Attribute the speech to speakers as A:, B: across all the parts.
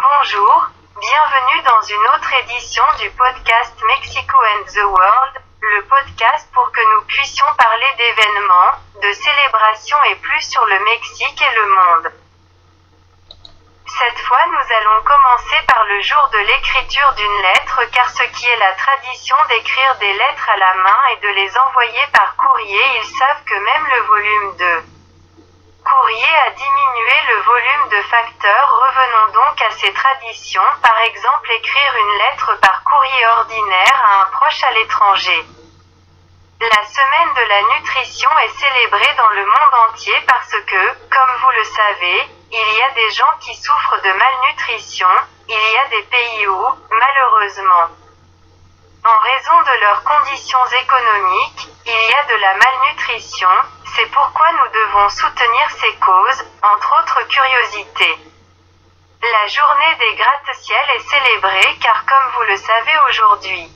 A: Bonjour, bienvenue dans une autre édition du podcast Mexico and the World, le podcast pour que nous puissions parler d'événements, de célébrations et plus sur le Mexique et le monde. Cette fois nous allons commencer par le jour de l'écriture d'une lettre car ce qui est la tradition d'écrire des lettres à la main et de les envoyer par courrier, ils savent que même le volume de courrier a diminué le volume de facteurs. Revenons donc à ces traditions, par exemple écrire une lettre par courrier ordinaire à un proche à l'étranger. La semaine de la nutrition est célébrée dans le monde entier parce que, comme vous le savez, il y a des gens qui souffrent de malnutrition, il y a des pays où, malheureusement, en raison de leurs conditions économiques, il y a de la malnutrition, c'est pourquoi nous devons soutenir ces causes, entre autres curiosités. La journée des gratte-ciel est célébrée car comme vous le savez aujourd'hui,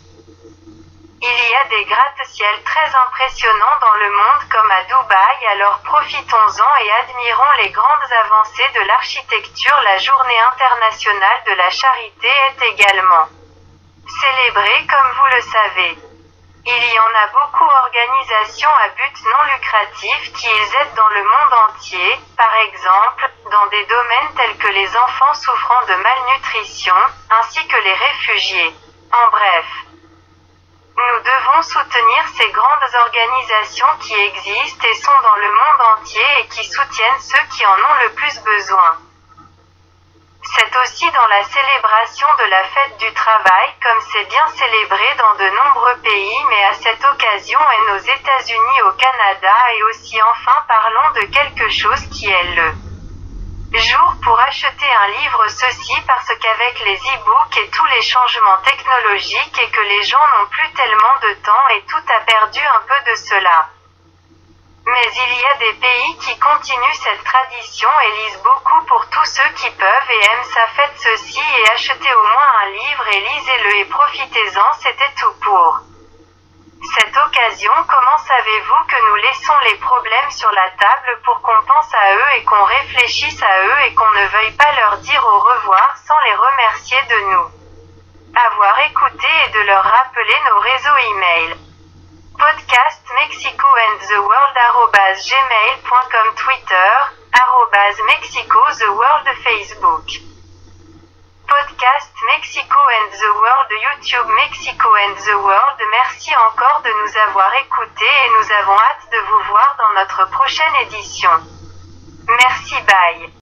A: il y a des gratte-ciel très impressionnants dans le monde comme à Dubaï, alors profitons-en et admirons les grandes avancées de l'architecture. La journée internationale de la charité est également célébrée comme vous le savez. Il y en a beaucoup d'organisations à but non lucratif qui aident dans le monde entier, par exemple, dans des domaines tels que les enfants souffrant de malnutrition, ainsi que les réfugiés. En bref, nous devons soutenir ces grandes organisations qui existent et sont dans le monde entier et qui soutiennent ceux qui en ont le plus besoin. C'est aussi dans la célébration de la fête du travail comme c'est bien célébré dans de nombreux pays, mais à cette occasion et aux États-Unis, au Canada et aussi enfin parlons de quelque chose qui est le jour pour acheter un livre, ceci parce qu'avec les e-books et tous les changements technologiques et que les gens n'ont plus tellement de temps et tout a perdu un peu de cela. Mais il y a des pays qui continuent cette tradition et lisent beaucoup pour tous ceux qui peuvent et aiment ça. Faites ceci et achetez au moins un livre et lisez-le et profitez-en, c'était tout pour cette occasion. Comment savez-vous que nous laissons les problèmes sur la table pour qu'on pense à eux et qu'on réfléchisse à eux et qu'on ne veuille pas leur dire au revoir sans les remercier de nous avoir écouté et de leur rappeler nos réseaux e-mail. Podcast Mexico and the World @gmail.com, Twitter @Mexico the World, Facebook Podcast Mexico and the World, YouTube Mexico and the World. Merci encore de nous avoir écoutés et nous avons hâte de vous voir dans notre prochaine édition. Merci, bye.